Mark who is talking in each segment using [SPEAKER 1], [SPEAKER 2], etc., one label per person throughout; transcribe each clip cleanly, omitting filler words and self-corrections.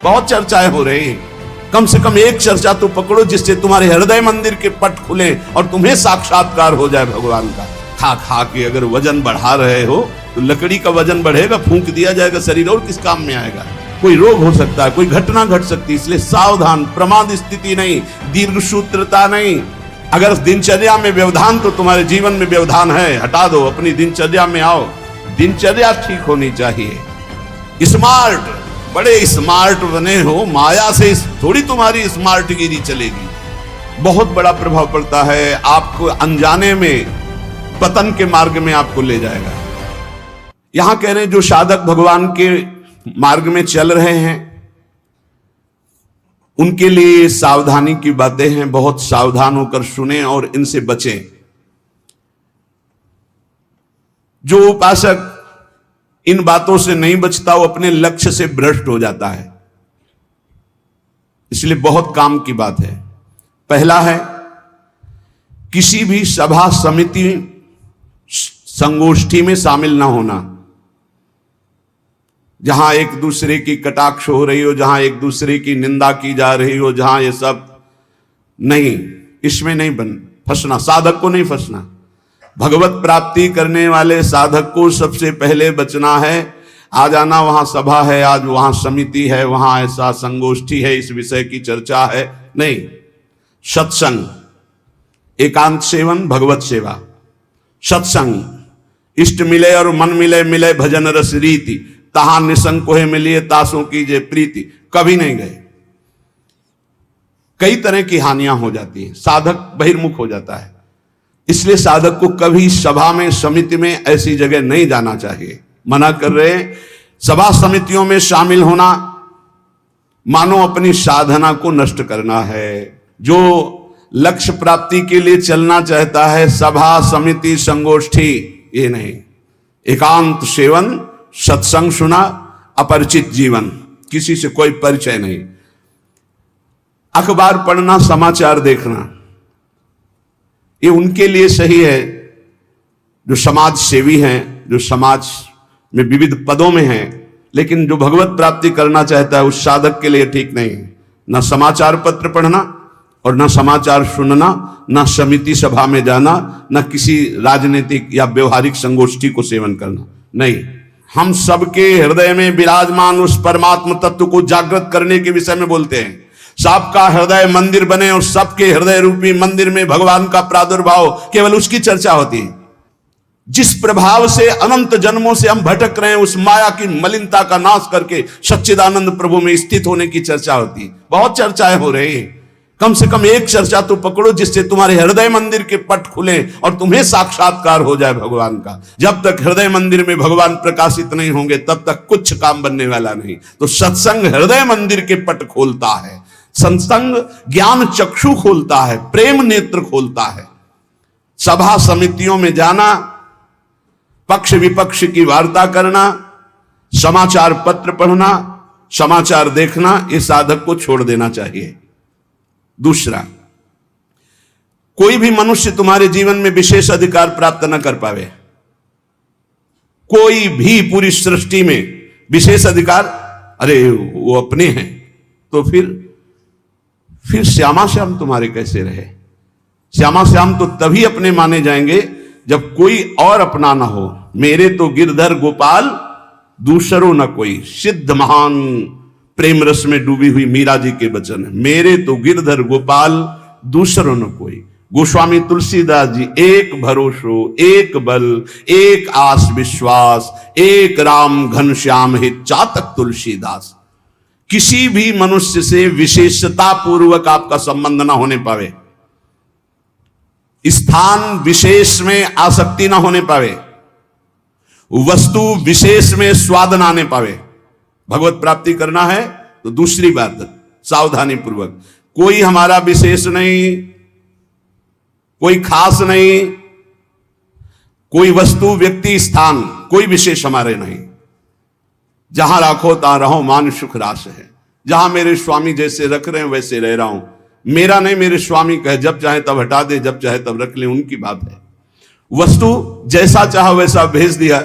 [SPEAKER 1] बहुत चर्चाएं हो रही हैं। कम से कम एक चर्चा तो पकड़ो जिससे तुम्हारे हृदय मंदिर के पट खुले और तुम्हें साक्षात्कार हो जाए भगवान का। खा खा के अगर वजन बढ़ा रहे हो तो लकड़ी का वजन बढ़ेगा, फूंक दिया जाएगा शरीर, और किस काम में आएगा। कोई रोग हो सकता है, कोई घटना घट सकती है, इसलिए सावधान। प्रमाद स्थिति नहीं, दीर्घ सूत्रता नहीं। अगर दिनचर्या में व्यवधान तो तुम्हारे जीवन में व्यवधान है, हटा दो, अपनी दिनचर्या में आओ। दिनचर्या ठीक होनी चाहिए। स्मार्ट, बड़े स्मार्ट बने हो, माया से थोड़ी तुम्हारी स्मार्टगिरी चलेगी। बहुत बड़ा प्रभाव पड़ता है, आपको अनजाने में पतन के मार्ग में आपको ले जाएगा। यहां कह रहे हैं जो साधक भगवान के मार्ग में चल रहे हैं उनके लिए सावधानी की बातें हैं। बहुत सावधान होकर सुने और इनसे बचें। जो उपासक इन बातों से नहीं बचता वो अपने लक्ष्य से भ्रष्ट हो जाता है। इसलिए बहुत काम की बात है। पहला है, किसी भी सभा समिति संगोष्ठी में शामिल ना होना, जहां एक दूसरे की कटाक्ष हो रही हो, जहां एक दूसरे की निंदा की जा रही हो, जहां ये सब नहीं, इसमें नहीं फंसना। साधक को नहीं फंसना। भगवत प्राप्ति करने वाले साधक को सबसे पहले बचना है। आज आना, वहां सभा है, आज वहां समिति है, वहां ऐसा संगोष्ठी है, इस विषय की चर्चा है, नहीं। सत्संग, एकांत सेवन, भगवत सेवा, सत्संग, इष्ट मिले और मन मिले, मिले भजन रस रीति, तहां निसंग कोहे मिलिए, तासों कीजिए प्रीति। कभी नहीं गए। कई तरह की हानियां हो जाती हैं, साधक बहिर्मुख हो जाता है। इसलिए साधक को कभी सभा में, समिति में, ऐसी जगह नहीं जाना चाहिए। मना कर रहे, सभा समितियों में शामिल होना मानो अपनी साधना को नष्ट करना है। जो लक्ष्य प्राप्ति के लिए चलना चाहता है, सभा समिति संगोष्ठी ये नहीं। एकांत सेवन, सत्संग सुना, अपरिचित जीवन, किसी से कोई परिचय नहीं। अखबार पढ़ना, समाचार देखना, ये उनके लिए सही है जो समाज सेवी हैं, जो समाज में विविध पदों में हैं। लेकिन जो भगवत प्राप्ति करना चाहता है उस साधक के लिए ठीक नहीं है। न समाचार पत्र पढ़ना और न समाचार सुनना, न समिति सभा में जाना, न किसी राजनीतिक या व्यवहारिक संगोष्ठी को सेवन करना, नहीं। हम सबके हृदय में विराजमान उस परमात्म तत्व को जागृत करने के विषय में बोलते हैं। सबका हृदय मंदिर बने और सबके हृदय रूपी मंदिर में भगवान का प्रादुर्भाव, केवल उसकी चर्चा होती है। जिस प्रभाव से अनंत जन्मों से हम भटक रहे हैं, उस माया की मलिनता का नाश करके सच्चिदानंद प्रभु में स्थित होने की चर्चा होती है। बहुत चर्चाएं हो रही हैं। कम से कम एक चर्चा तो पकड़ो जिससे तुम्हारे हृदय मंदिर के पट खुले और तुम्हें साक्षात्कार हो जाए भगवान का। जब तक हृदय मंदिर में भगवान प्रकाशित नहीं होंगे तब तक कुछ काम बनने वाला नहीं। तो सत्संग हृदय मंदिर के पट खोलता है, सत्संग ज्ञान चक्षु खोलता है, प्रेम नेत्र खोलता है। सभा समितियों में जाना, पक्ष विपक्ष की वार्ता करना, समाचार पत्र पढ़ना, समाचार देखना, ये साधक को छोड़ देना चाहिए। दूसरा, कोई भी मनुष्य तुम्हारे जीवन में विशेष अधिकार प्राप्त न कर पावे। कोई भी पूरी सृष्टि में विशेष अधिकार, अरे वो अपने हैं, तो फिर श्यामा श्याम तुम्हारे कैसे रहे? श्यामा श्याम तो तभी अपने माने जाएंगे जब कोई और अपना ना हो। मेरे तो गिरधर गोपाल दूसरों न कोई, सिद्ध महान प्रेम रस में डूबी हुई मीरा जी के वचन है। मेरे तो गिरधर गोपाल दूसरों न कोई। गोस्वामी तुलसीदास जी, एक भरोसो, एक बल, एक आस विश्वास, एक राम घनश्याम हित चातक तुलसीदास। किसी भी मनुष्य से विशेषता पूर्वक आपका संबंध ना होने पावे, स्थान विशेष में आसक्ति ना होने पावे, वस्तु विशेष में स्वाद ना आने पावे। भगवत प्राप्ति करना है तो दूसरी बात, सावधानी पूर्वक। कोई हमारा विशेष नहीं, कोई खास नहीं, कोई वस्तु व्यक्ति स्थान कोई विशेष हमारे नहीं। जहां राखो तहां रहो, मान सुख रास है। जहां मेरे स्वामी जैसे रख रहे हैं वैसे रह रहा हूं। मेरा नहीं, मेरे स्वामी कहे जब चाहे तब हटा दे, जब चाहे तब रख ले, उनकी बात है। वस्तु जैसा चाहा वैसा भेज दिया,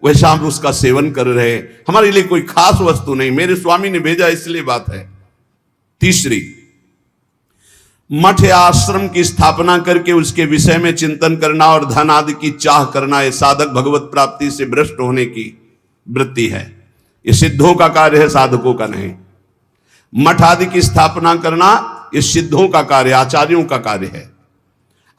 [SPEAKER 1] वैसा हम उसका सेवन कर रहे हैं। हमारे लिए कोई खास वस्तु नहीं, मेरे स्वामी ने भेजा इसलिए बात है। तीसरी, मठ या आश्रम की स्थापना करके उसके विषय में चिंतन करना और धन आदि की चाह करना, यह साधक भगवत प्राप्ति से भ्रष्ट होने की वृत्ति है। ये सिद्धों का कार्य है, साधकों का नहीं। मठ आदि की स्थापना करना ये सिद्धों का कार्य, आचार्यों का कार्य है।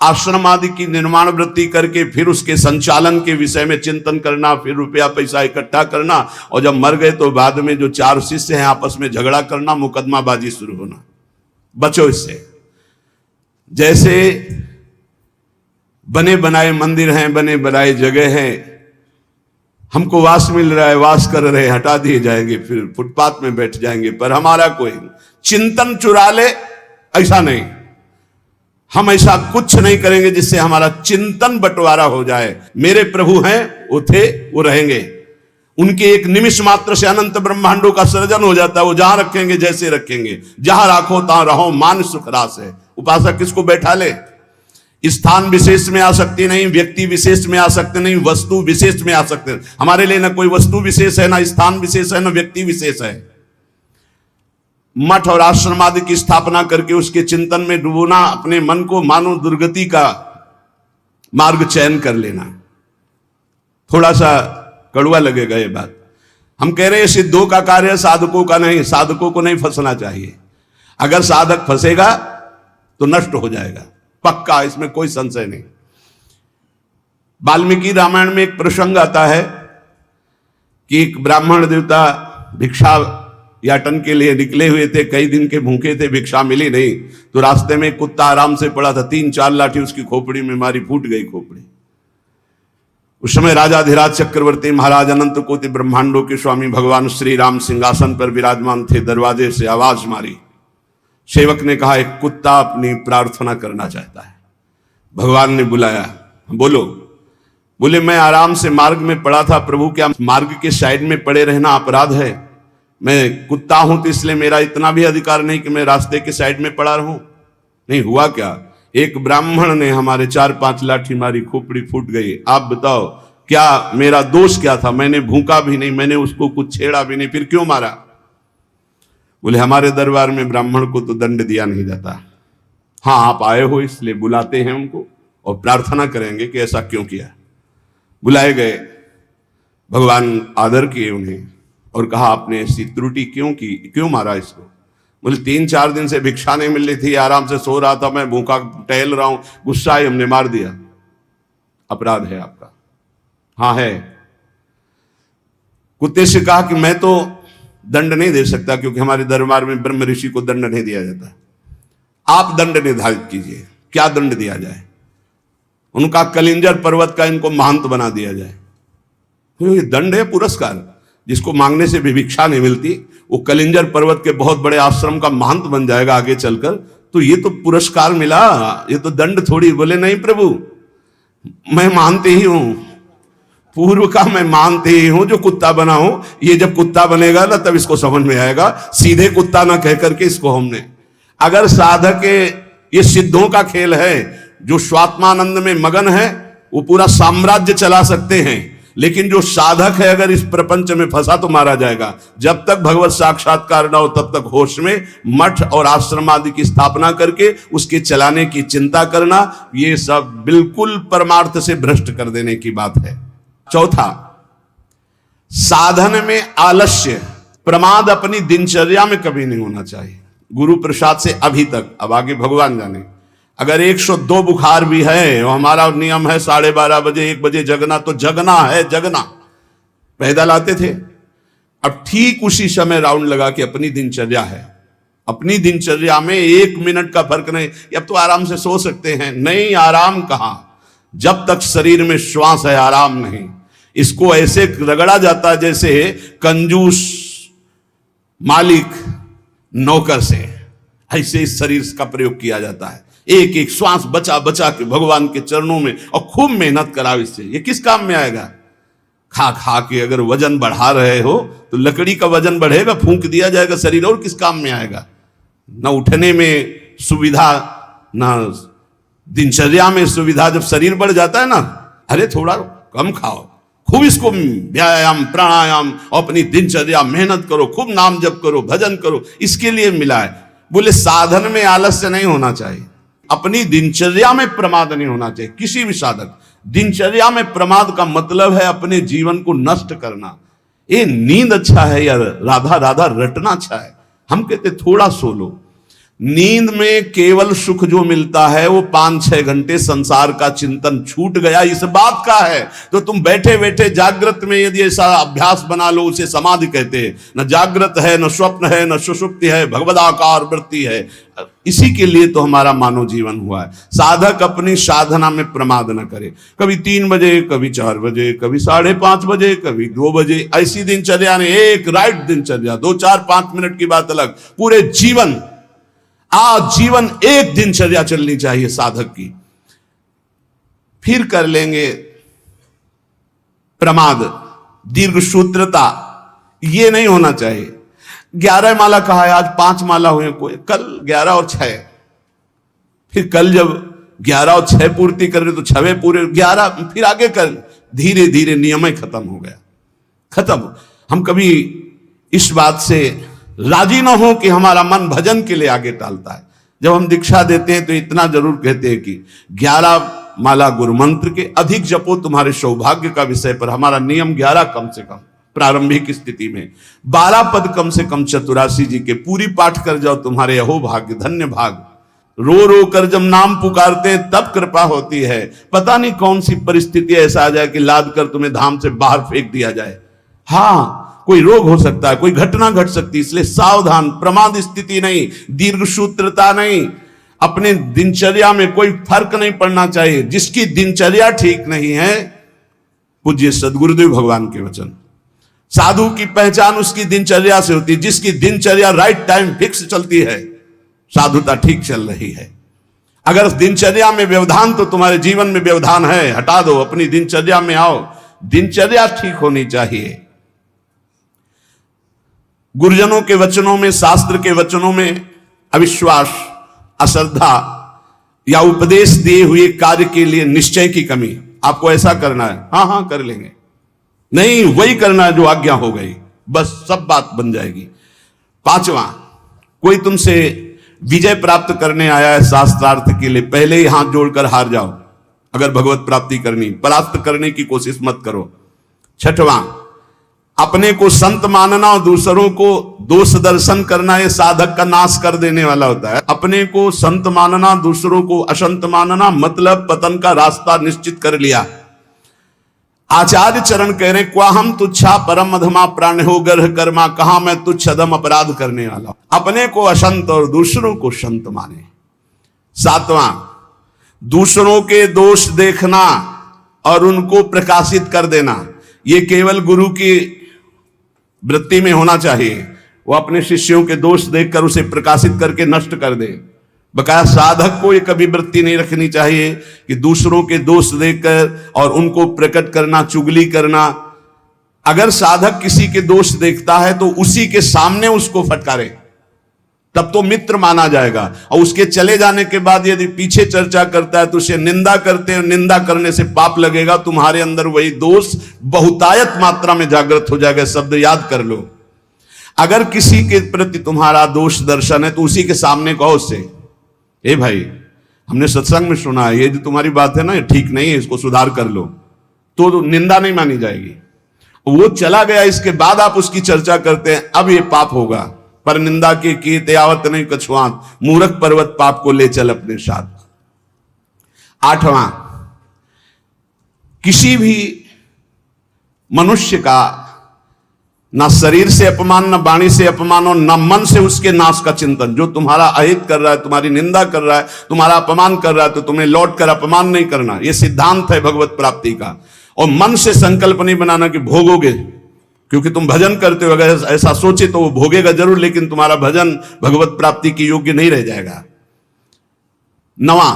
[SPEAKER 1] आश्रम आदि की निर्माण वृत्ति करके फिर उसके संचालन के विषय में चिंतन करना, फिर रुपया पैसा इकट्ठा करना, और जब मर गए तो बाद में जो 4 शिष्य हैं आपस में झगड़ा करना, मुकदमाबाजी शुरू होना। बचो इससे। जैसे बने बनाए मंदिर हैं, बने बनाए जगह हैं, हमको वास मिल रहा है, वास कर रहे, हटा दिए जाएंगे, फिर फुटपाथ में बैठ जाएंगे, पर हमारा कोई चिंतन चुरा ले, ऐसा नहीं। हम ऐसा कुछ नहीं करेंगे जिससे हमारा चिंतन बंटवारा हो जाए। मेरे प्रभु हैं, वो थे, वो रहेंगे। उनके एक निमिष मात्र से अनंत ब्रह्मांडों का सृजन हो जाता है। वो जहां रखेंगे जैसे रखेंगे, जहां राखो तहां रहो, मान सुख रास है। उपासक किसको बैठा ले? स्थान विशेष में आ सकती नहीं, व्यक्ति विशेष में आ सकते नहीं, वस्तु विशेष में आ सकते नहीं। हमारे लिए ना कोई वस्तु विशेष है, ना स्थान विशेष है, ना व्यक्ति विशेष है। मठ और आश्रम आदि की स्थापना करके उसके चिंतन में डूबना, अपने मन को मानो दुर्गति का मार्ग चयन कर लेना। थोड़ा सा कड़वा लगेगा ये बात। हम कह रहे हैं सिद्धों का कार्य है, साधकों का नहीं। साधकों को नहीं फंसना चाहिए। अगर साधक फंसेगा तो नष्ट हो जाएगा, पक्का, इसमें कोई संशय नहीं। वाल्मीकि रामायण में एक प्रसंग आता है कि एक ब्राह्मण देवता भिक्षा याटन के लिए निकले हुए थे, कई दिन के भूखे थे, भिक्षा मिली नहीं, तो रास्ते में कुत्ता आराम से पड़ा था, 3-4 लाठी उसकी खोपड़ी में मारी, फूट गई खोपड़ी। उस समय राजाधिराज चक्रवर्ती महाराज अनंत कोटि ब्रह्मांडों के स्वामी भगवान श्री राम सिंहासन पर विराजमान थे। दरवाजे से आवाज मारी, सेवक ने कहा एक कुत्ता अपनी प्रार्थना करना चाहता है। भगवान ने बुलाया, बोलो। बोले मैं आराम से मार्ग में पड़ा था प्रभु, क्या मार्ग के साइड में पड़े रहना अपराध है? मैं कुत्ता हूं तो इसलिए मेरा इतना भी अधिकार नहीं कि मैं रास्ते के साइड में पड़ा रहूं? नहीं हुआ क्या? एक ब्राह्मण ने हमारे 4-5 लाठी मारी, खोपड़ी फूट गई। आप बताओ क्या मेरा दोष क्या था? मैंने भूखा भी नहीं, मैंने उसको कुछ छेड़ा भी नहीं, फिर क्यों मारा? बोले हमारे दरबार में ब्राह्मण को तो दंड दिया नहीं जाता। हाँ आप आए हो इसलिए बुलाते हैं उनको और प्रार्थना करेंगे कि ऐसा क्यों किया। बुलाए गए, भगवान आदर किए उन्हें और कहा आपने ऐसी त्रुटि क्यों की, क्यों मारा इसको? बोले 3-4 दिन से भिक्षा नहीं मिल रही थी, आराम से सो रहा था, मैं भूखा टहल रहा हूं, गुस्सा आई, हमने मार दिया। अपराध है आपका? हाँ है। कुत्ते से कहा कि मैं तो दंड नहीं दे सकता क्योंकि हमारे दरबार में ब्रह्म ऋषि को दंड नहीं दिया जाता, आप दंड निर्धारित कीजिए, क्या दंड दिया जाए? उनका कलिंजर पर्वत का इनको महंत बना दिया जाए। तो ये दंड है, पुरस्कार। जिसको मांगने से भी भिक्षा नहीं मिलती, वो कलिंजर पर्वत के बहुत बड़े आश्रम का महंत बन जाएगा आगे चलकर, तो ये तो पुरस्कार मिला, ये तो दंड थोड़ी। बोले नहीं प्रभु, मैं मानते ही हूं, पूर्व का मैं मानते ही हूं, जो कुत्ता बना हूं, ये जब कुत्ता बनेगा ना तब इसको समझ में आएगा। सीधे कुत्ता ना कह करके इसको हमने, अगर साधक ये सिद्धों का खेल है, जो स्वात्मानंद में मगन है वो पूरा साम्राज्य चला सकते हैं, लेकिन जो साधक है अगर इस प्रपंच में फंसा तो मारा जाएगा। जब तक भगवत साक्षात्कार न हो तब तक होश में मठ और आश्रम आदि की स्थापना करके उसके चलाने की चिंता करना, ये सब बिल्कुल परमार्थ से भ्रष्ट कर देने की बात है। चौथा, साधन में आलस्य, प्रमाद अपनी दिनचर्या में कभी नहीं होना चाहिए। गुरु प्रसाद से अभी तक, अब आगे भगवान जाने, अगर 102 बुखार भी है और हमारा नियम है 12:30 बजे 1 बजे जगना, तो जगना है, जगना। पैदल आते थे, अब ठीक उसी समय राउंड लगा के अपनी दिनचर्या है, अपनी दिनचर्या में 1 मिनट का फर्क नहीं। अब तो आराम से सो सकते हैं, नहीं, आराम कहां? जब तक शरीर में श्वास है आराम नहीं। इसको ऐसे रगड़ा जाता है जैसे कंजूस मालिक नौकर से, ऐसे इस शरीर का प्रयोग किया जाता है। एक एक श्वास बचा बचा के भगवान के चरणों में, और खूब मेहनत कराओ इससे। ये किस काम में आएगा? खा खा के अगर वजन बढ़ा रहे हो तो लकड़ी का वजन बढ़ेगा, फूंक दिया जाएगा शरीर, और किस काम में आएगा? न उठने में सुविधा, न दिनचर्या में सुविधा। जब शरीर बढ़ जाता है ना, अरे थोड़ा कम खाओ, खूब इसको व्यायाम प्राणायाम और अपनी दिनचर्या मेहनत करो, खूब नाम जप करो, भजन करो, इसके लिए मिला है। बोले साधन में आलस्य नहीं होना चाहिए, अपनी दिनचर्या में प्रमाद नहीं होना चाहिए। किसी भी साधक दिनचर्या में प्रमाद का मतलब है अपने जीवन को नष्ट करना। ये नींद अच्छा है या राधा राधा रटना अच्छा है? हम कहते थोड़ा सो लो। नींद में केवल सुख जो मिलता है वो 5-6 घंटे संसार का चिंतन छूट गया इस बात का है। तो तुम बैठे बैठे जागृत में यदि ऐसा अभ्यास बना लो, उसे समाधि कहते हैं। न जागृत है, न स्वप्न है, न सुषुप्ति है, भगवदाकार वृत्ति है। इसी के लिए तो हमारा मानव जीवन हुआ है। साधक अपनी साधना में प्रमाद न करे। कभी 3 बजे, कभी 4 बजे, कभी 5:30 बजे, कभी 2 बजे, ऐसी दिनचर्या ने एक राइट दिनचर्या, 2, 4, 5 मिनट की बात अलग, पूरे जीवन आजीवन एक दिनचर्या चलनी चाहिए साधक की। फिर कर लेंगे प्रमाद, दीर्घ सूत्रता, ये नहीं होना चाहिए। 11 माला कहा है, आज 5 माला हुए, कोई कल 11 और 6, फिर कल जब 11 और 6 पूर्ति कर रहे तो 6वें पूरे, 11 फिर आगे कर, धीरे धीरे नियम ही खत्म हो गया, खत्म। हम कभी इस बात से राजी ना हो कि हमारा मन भजन के लिए आगे टालता है। जब हम दीक्षा देते हैं तो इतना जरूर कहते हैं कि 11 माला गुरु मंत्र के अधिक जपो तुम्हारे सौभाग्य का विषय पर। हमारा नियम 11 कम से कम प्रारंभिक स्थिति में, 12 पद कम से कम चतुरासी जी के पूरी पाठ कर जाओ, तुम्हारे अहो भाग्य धन्य भाग। रो रो कर जब नाम पुकारते हैं तब कृपा होती है। पता नहीं कौन सी परिस्थिति ऐसा आ जाए कि लाद कर तुम्हें धाम से बाहर फेंक दिया जाए। हाँ, कोई रोग हो सकता है, कोई घटना घट सकती है, इसलिए सावधान, प्रमाद स्थिति नहीं, दीर्घ सूत्रता नहीं। अपने दिनचर्या में कोई फर्क नहीं पड़ना चाहिए। जिसकी दिनचर्या ठीक नहीं है, पूज्य सदगुरुदेव भगवान के वचन, साधु की पहचान उसकी दिनचर्या से होती है। जिसकी दिनचर्या राइट टाइम फिक्स चलती है, साधुता ठीक चल रही है। अगर दिनचर्या में व्यवधान, तो तुम्हारे जीवन में व्यवधान है, हटा दो, अपनी दिनचर्या में आओ। दिनचर्या ठीक होनी चाहिए। गुरुजनों के वचनों में, शास्त्र के वचनों में अविश्वास, अश्रद्धा या उपदेश दिए हुए कार्य के लिए निश्चय की कमी। आपको ऐसा करना है, हाँ हाँ कर लेंगे, नहीं वही करना है जो आज्ञा हो गई, बस सब बात बन जाएगी। 5वां, कोई तुमसे विजय प्राप्त करने आया है शास्त्रार्थ के लिए, पहले ही हाथ जोड़कर हार जाओ। अगर भगवत प्राप्ति करनी, परास्त करने की कोशिश मत करो। 6वां, अपने को संत मानना और दूसरों को दोष दर्शन करना, यह साधक का नाश कर देने वाला होता है। अपने को संत मानना, दूसरों को असंत मानना, मतलब पतन का रास्ता निश्चित कर लिया। आचार्य चरण कह रहे, क्वा हम तुच्छा परम अधमा प्राण हो गर्ह कर्मा, कहा मैं तुच्छ अधम अपराध करने वाला। अपने को असंत और दूसरों को संत माने। 7वां, दूसरों के दोष देखना और उनको प्रकाशित कर देना, यह केवल गुरु की वृत्ति में होना चाहिए। वो अपने शिष्यों के दोष देखकर उसे प्रकाशित करके नष्ट कर दे। बकाया साधक को ये कभी वृत्ति नहीं रखनी चाहिए कि दूसरों के दोष देखकर और उनको प्रकट करना, चुगली करना। अगर साधक किसी के दोष देखता है तो उसी के सामने उसको फटकारे, तब तो मित्र माना जाएगा। और उसके चले जाने के बाद यदि पीछे चर्चा करता है तो उसे निंदा करते हैं, निंदा करने से पाप लगेगा। तुम्हारे अंदर वही दोष बहुतायत मात्रा में जागृत हो जाएगा। शब्द याद कर लो। अगर किसी के प्रति तुम्हारा दोष दर्शन है तो उसी के सामने कहो उससे, ए भाई हमने सत्संग में सुना है, ये जो तुम्हारी बात है ना, ये ठीक नहीं है, इसको सुधार कर लो। तो निंदा नहीं मानी जाएगी। वो चला गया, इसके बाद आप उसकी चर्चा करते हैं, अब ये पाप होगा। पर निंदा के किए त्यावत नहीं कछुआत, मूर्ख पर्वत पाप को ले चल अपने साथ। 8वां, किसी भी मनुष्य का ना शरीर से अपमान, ना वाणी से अपमान और ना मन से उसके नाश का चिंतन। जो तुम्हारा अहित कर रहा है, तुम्हारी निंदा कर रहा है, तुम्हारा अपमान कर रहा है, तो तुम्हें लौट कर अपमान नहीं करना। यह सिद्धांत है भगवत प्राप्ति का। और मन से संकल्प नहीं बनाना कि भोगोगे, क्योंकि तुम भजन करते हो। अगर ऐसा सोचे तो वो भोगेगा जरूर, लेकिन तुम्हारा भजन भगवत प्राप्ति के योग्य नहीं रह जाएगा। 9वां,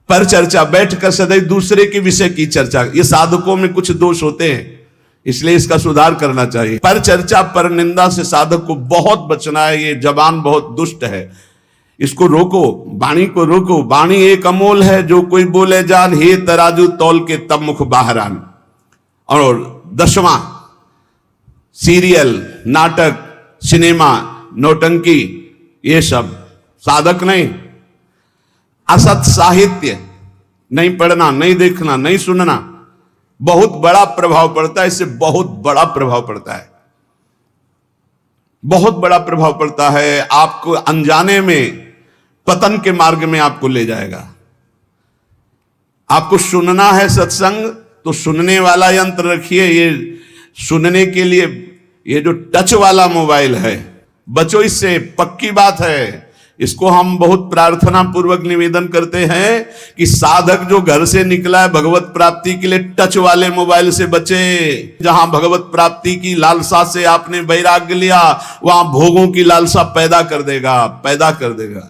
[SPEAKER 1] पर चर्चा, बैठकर सदैव दूसरे के विषय की चर्चा। ये साधकों में कुछ दोष होते हैं, इसलिए इसका सुधार करना चाहिए। पर चर्चा, पर निंदा से साधक को बहुत बचना है। ये जबान बहुत दुष्ट है, इसको रोको, वाणी को रोको। वाणी एक अमोल है, जो कोई बोले जान, हे तराजू तौल के तब मुख बाहर आन। और 10वां सीरियल, नाटक, सिनेमा, नौटंकी, ये सब साधक नहीं। असत साहित्य नहीं पढ़ना, नहीं देखना, नहीं सुनना, बहुत बड़ा प्रभाव पड़ता है। इससे बहुत बड़ा प्रभाव पड़ता है, बहुत बड़ा प्रभाव पड़ता है। आपको अनजाने में पतन के मार्ग में आपको ले जाएगा। आपको सुनना है सत्संग तो सुनने वाला यंत्र रखिए। ये सुनने के लिए ये जो टच वाला मोबाइल है, बचो इससे, पक्की बात है। इसको हम बहुत प्रार्थना पूर्वक निवेदन करते हैं कि साधक जो घर से निकला है भगवत प्राप्ति के लिए, टच वाले मोबाइल से बचे। जहां भगवत प्राप्ति की लालसा से आपने वैराग्य लिया, वहां भोगों की लालसा पैदा कर देगा।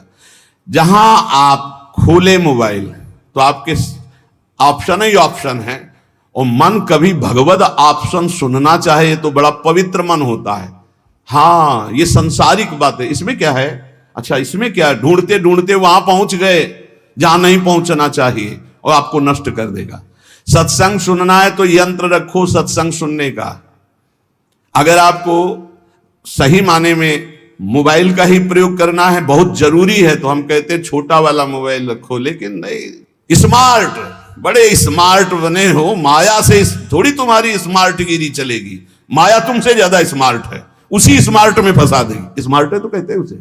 [SPEAKER 1] जहां आप खोले मोबाइल तो आपके ऑप्शन ही ऑप्शन है, और मन कभी भगवत ऑप्शन सुनना चाहे तो बड़ा पवित्र मन होता है। हाँ, ये संसारिक बात है। इसमें क्या है? अच्छा, इसमें क्या? ढूंढते ढूंढते वहां पहुंच गए जहां नहीं पहुंचना चाहिए, और आपको नष्ट कर देगा। सत्संग सुनना है तो यंत्र रखो सत्संग सुनने का। अगर आपको सही माने में मोबाइल का ही प्रयोग करना है, बहुत जरूरी है, तो हम कहते हैं छोटा वाला मोबाइल रखो। लेकिन नहीं, स्मार्ट, बड़े स्मार्ट बने हो, माया से थोड़ी तुम्हारी स्मार्ट गिरी चलेगी। माया तुमसे ज्यादा स्मार्ट है, उसी स्मार्ट में फंसा देगी। स्मार्ट है तो कहते हैं उसे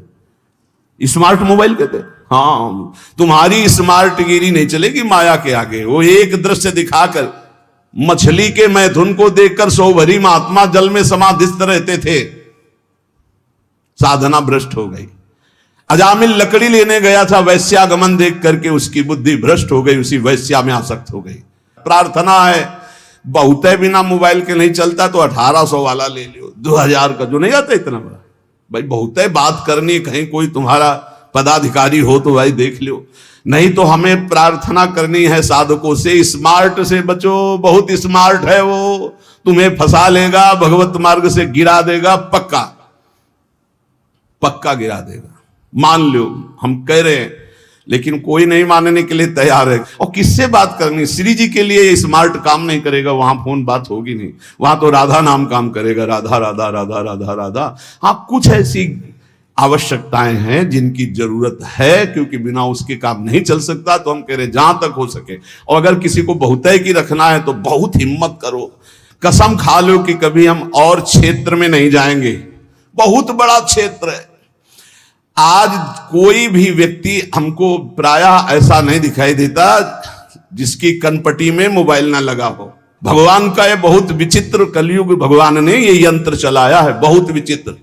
[SPEAKER 1] स्मार्ट मोबाइल कहते हैं। हाँ, तुम्हारी स्मार्ट गिरी नहीं चलेगी माया के आगे। वो एक दृश्य दिखाकर, मछली के मैथुन को देखकर 100 भरी महात्मा जल में समाधिस्थ रहते थे, साधना भ्रष्ट हो गई। अजामिल लकड़ी लेने गया था, वैश्यागमन देख करके उसकी बुद्धि भ्रष्ट हो गई, उसी वैश्या में आसक्त हो गई। प्रार्थना है, बहुत है, बिना मोबाइल के नहीं चलता तो 1800 वाला ले लियो, 2000 का जो नहीं आता इतना बड़ा। भाई बहुत है, बात करनी, कहीं कोई तुम्हारा पदाधिकारी हो तो भाई देख लो। नहीं तो हमें प्रार्थना करनी है साधकों से, स्मार्ट से बचो। बहुत स्मार्ट है वो, तुम्हें फंसा लेगा, भगवत मार्ग से गिरा देगा, पक्का गिरा देगा। मान लो, हम कह रहे हैं, लेकिन कोई नहीं मानने के लिए तैयार है। और किससे बात करनी? श्री जी के लिए स्मार्ट काम नहीं करेगा, वहां फोन बात होगी नहीं, वहां तो राधा नाम काम करेगा, राधा राधा राधा राधा राधा। हाँ, कुछ ऐसी आवश्यकताएं हैं जिनकी जरूरत है, क्योंकि बिना उसके काम नहीं चल सकता। तो हम कह रहे जहां तक हो सके, और अगर किसी को बहुतय की रखना है तो बहुत हिम्मत करो, कसम खा लो कि कभी हम और क्षेत्र में नहीं जाएंगे। बहुत बड़ा क्षेत्र है। आज कोई भी व्यक्ति हमको प्रायः ऐसा नहीं दिखाई देता जिसकी कनपटी में मोबाइल ना लगा हो। भगवान का ये बहुत विचित्र कलयुग, भगवान ने ये यंत्र चलाया है, बहुत विचित्र।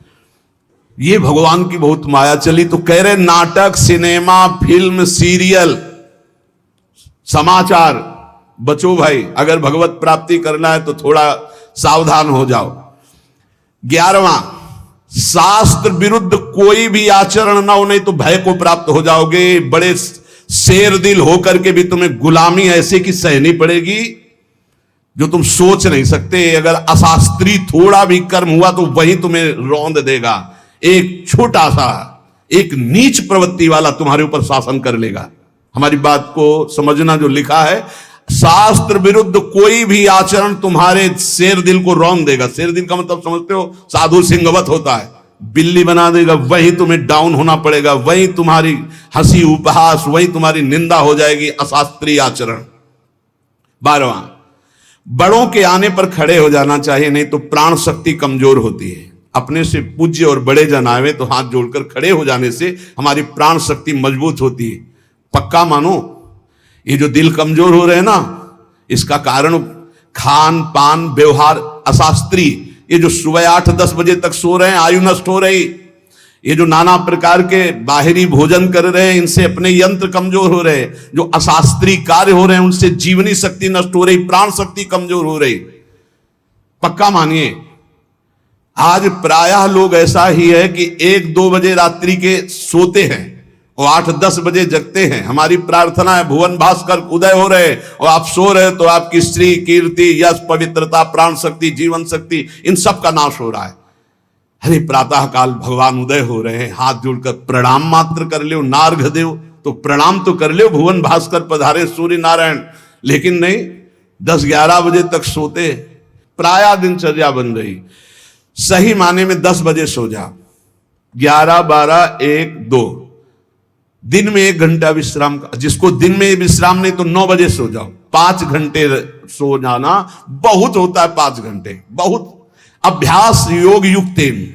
[SPEAKER 1] ये भगवान की बहुत माया चली। तो कह रहे नाटक, सिनेमा, फिल्म, सीरियल, समाचार, बचो भाई। अगर भगवत प्राप्ति करना है तो थोड़ा सावधान हो जाओ। 11वां, शास्त्र विरुद्ध कोई भी आचरण ना हो, नहीं तो भय को प्राप्त हो जाओगे। बड़े शेर दिल होकर के भी तुम्हें गुलामी ऐसे की सहनी पड़ेगी जो तुम सोच नहीं सकते। अगर अशास्त्रीय थोड़ा भी कर्म हुआ तो वही तुम्हें रौंद देगा। एक छोटा सा, एक नीच प्रवृत्ति वाला तुम्हारे ऊपर शासन कर लेगा। हमारी बात को समझना, जो लिखा है, शास्त्र विरुद्ध कोई भी आचरण तुम्हारे शेर दिल को रौंद देगा। शेर दिल का मतलब समझते हो? साधु सिंहवत होता है, बिल्ली बना देगा। वही तुम्हें डाउन होना पड़ेगा, वही तुम्हारी हंसी उपहास, वही तुम्हारी निंदा हो जाएगी, अशास्त्रीय आचरण। 12वां, बड़ों के आने पर खड़े हो जाना चाहिए, नहीं तो प्राण शक्ति कमजोर होती है। अपने से पूज्य और बड़े जन आवे तो हाथ जोड़कर खड़े हो जाने से हमारी प्राण शक्ति मजबूत होती है। पक्का मानो, ये जो दिल कमजोर हो रहे हैं ना, इसका कारण खान पान व्यवहार अशास्त्रीय, ये जो सुबह 8-10 बजे तक सो रहे हैं, आयु नष्ट हो रही, ये जो नाना प्रकार के बाहरी भोजन कर रहे हैं, इनसे अपने यंत्र कमजोर हो रहे हैं। जो अशास्त्रीय कार्य हो रहे हैं उनसे जीवनी शक्ति नष्ट हो रही, प्राण शक्ति कमजोर हो रही। पक्का मानिए, आज प्रायः लोग ऐसा ही है कि 1-2 बजे रात्रि के सोते हैं और 8-10 बजे जगते हैं। हमारी प्रार्थना है भुवन भास्कर उदय हो रहे और आप सो रहे, तो आपकी श्री कीर्ति, यश, पवित्रता, प्राण शक्ति, जीवन शक्ति, इन सब का नाश हो रहा है। अरे प्रातः काल भगवान उदय हो रहे हैं, हाथ जोड़कर प्रणाम मात्र कर लो। नार्घ देव तो प्रणाम तो कर लो, भुवन भास्कर पधारे सूर्य नारायण। लेकिन नहीं, 10-11 बजे तक सोते, प्रायः दिनचर्या बन रही। सही माने में 10 बजे सो जा, 11, 12, 1, 2, दिन में 1 घंटा विश्राम। जिसको दिन में विश्राम नहीं तो 9 बजे सो जाओ। 5 घंटे सो जाना बहुत होता है। 5 घंटे बहुत। अभ्यास योग युक्तेन,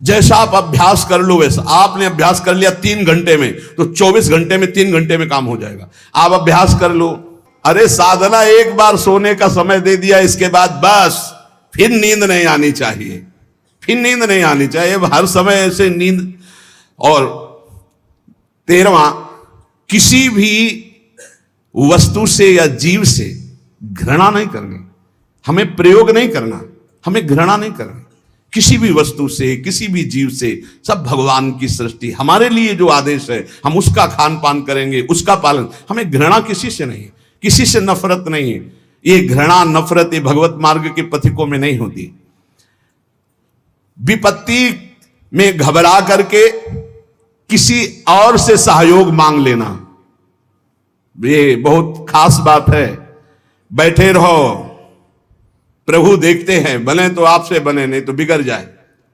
[SPEAKER 1] जैसा आप अभ्यास कर लो वैसा। आपने अभ्यास कर लिया 3 घंटे में तो 24 घंटे में 3 घंटे में काम हो जाएगा। आप अभ्यास कर लो। अरे साधना एक बार सोने का समय दे दिया, इसके बाद बस फिर नींद नहीं आनी चाहिए, फिर नींद नहीं आनी चाहिए हर समय ऐसे नींद। और 13वां, किसी भी वस्तु से या जीव से घृणा नहीं करनी। हमें प्रयोग नहीं करना, हमें घृणा नहीं करनी किसी भी वस्तु से, किसी भी जीव से। सब भगवान की सृष्टि, हमारे लिए जो आदेश है हम उसका खान पान करेंगे, उसका पालन। हमें घृणा किसी से नहीं, किसी से नफरत नहीं। ये घृणा नफरत ये भगवत मार्ग के पथिकों में नहीं होती। विपत्ति में घबरा करके किसी और से सहयोग मांग लेना, ये बहुत खास बात है। बैठे रहो, प्रभु देखते हैं, बने तो आपसे बने, नहीं तो बिगड़ जाए।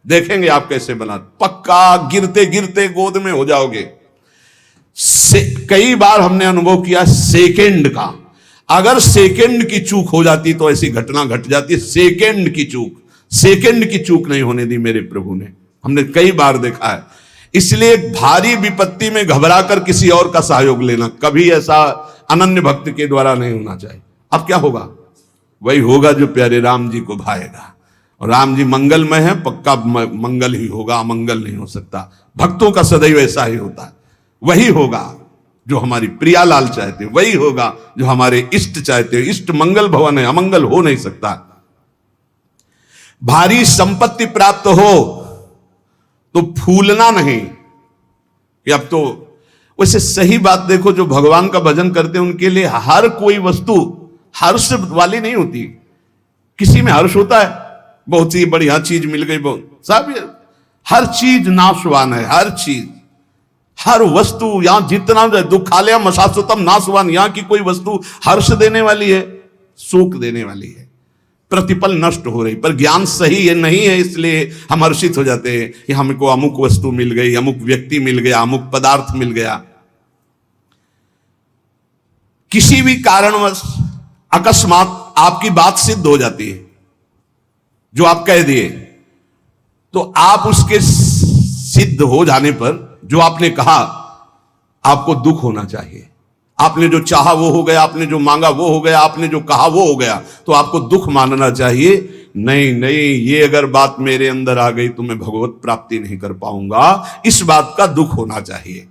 [SPEAKER 1] देखेंगे आप कैसे बना, पक्का गिरते गिरते गोद में हो जाओगे। कई बार हमने अनुभव किया सेकंड का, अगर सेकंड की चूक हो जाती तो ऐसी घटना घट जाती। सेकंड की चूक नहीं होने दी मेरे प्रभु ने, हमने कई बार देखा है। इसलिए भारी विपत्ति में घबरा कर किसी और का सहयोग लेना कभी ऐसा अनन्य भक्त के द्वारा नहीं होना चाहिए। अब क्या होगा? वही होगा जो प्यारे राम जी को भाएगा। और राम जी मंगलमय है, पक्का मंगल ही होगा, अमंगल नहीं हो सकता। भक्तों का सदैव ऐसा ही होता है। वही होगा जो हमारी प्रियालाल चाहते, वही होगा जो हमारे इष्ट चाहते। इष्ट मंगल भवन है, अमंगल हो नहीं सकता। भारी संपत्ति प्राप्त हो तो फूलना नहीं कि अब तो। वैसे सही बात देखो, जो भगवान का भजन करते हैं उनके लिए हर कोई वस्तु हर्ष वाली नहीं होती। किसी में हर्ष होता है, बहुत ही बढ़िया चीज मिल गई, बहुत सब। हर चीज नाशवान है, हर चीज, हर वस्तु। यहां जितना दुखालय मशाश्वतम नाशवान, यहां की कोई वस्तु हर्ष देने वाली है, सुख देने वाली है, प्रतिपल नष्ट हो रही। पर ज्ञान सही है नहीं है, इसलिए हम हर्षित हो जाते हैं कि हमको अमुक वस्तु मिल गई, अमुक व्यक्ति मिल गया, अमुक पदार्थ मिल गया। किसी भी कारणवश अकस्मात आपकी बात सिद्ध हो जाती है, जो आप कह दिए, तो आप उसके सिद्ध हो जाने पर जो आपने कहा आपको दुख होना चाहिए। आपने जो चाहा वो हो गया, आपने जो मांगा वो हो गया, आपने जो कहा वो हो गया, तो आपको दुख मानना चाहिए। नहीं नहीं, ये अगर बात मेरे अंदर आ गई तो मैं भगवत प्राप्ति नहीं कर पाऊंगा, इस बात का दुख होना चाहिए।